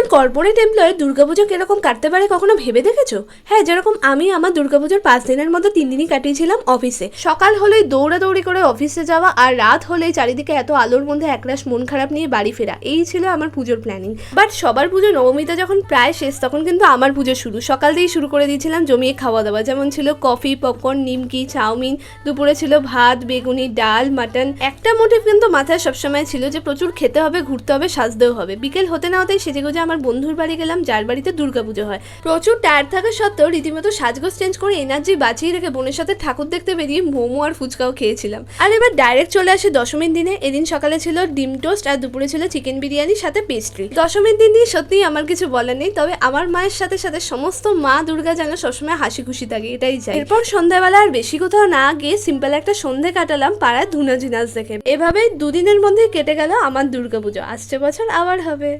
একজন কর্পোরেট এমপ্লয়ের দুর্গাপুজো কিরকম কাটতে পারে কখনো ভেবে দেখেছো? হ্যাঁ, যেরকম আমি আমার দুর্গাপুজোর 5 দিনের মধ্যে 3 দিনই কাটিয়েছিলাম অফিসে। সকাল হলেই দৌড়াদৌড়ি করে অফিসে যাওয়া, আর রাত হলেই চারিদিকে এত আলোর মধ্যে একরাশ মন খারাপ নিয়ে বাড়ি ফেরা। এই ছিল আমার পুজোর প্ল্যানিং। বাট সবার পুজো নবমীতে যখন প্রায় শেষ, তখন কিন্তু আমার পুজো শুরু। সকাল দিয়েই শুরু করে দিয়েছিলাম জমিয়ে খাওয়া দাওয়া, যেমন ছিল কফি, পপকর্ন, নিমকি, চাউমিন। দুপুরে ছিল ভাত, বেগুনি, ডাল, মাটন। একটা মোটিভ কিন্তু মাথায় সবসময় ছিল যে প্রচুর খেতে হবে, ঘুরতে হবে, সাজতেও হবে। বিকেল হতে না হতেই সেজেগুজে আমার বন্ধুর বাড়ি গেলাম, যার বাড়িতে দুর্গাপুজো হয়। প্রচুর টায়ার থাকা সত্ত্বেও রীতিমতো সাজগোজ চেঞ্জ করে এনার্জি বাঁচিয়ে রেখে বোনের সাথে ঠাকুর দেখতে বেরিয়ে মোমো আর ফুচকাও খেয়েছিলাম। আর এবার ডাইরেক্ট চলে আসে দশমীর দিনে। এদিন সকালে ছিল ডিম টোস্ট আর দুপুরে ছিল চিকেন বিরিয়ানির সাথে পেস্ট্রি। দশমীর দিন নিয়ে সত্যিই আমার কিছু বলার নেই, তবে আমার মায়ের সাথে সাথে সমস্ত মা দুর্গা যেন সবসময় হাসি খুশি থাকে, এটাই চাই। এরপর সন্ধ্যাবেলা আর বেশি কোথাও না গিয়ে সিম্পল একটা সন্ধে কাটালাম পাড়ায় ধুনাঝি নাচ দেখে। এভাবেই দুদিনের মধ্যে কেটে গেল আমার দুর্গাপুজো। আসছে বছর আবার হবে।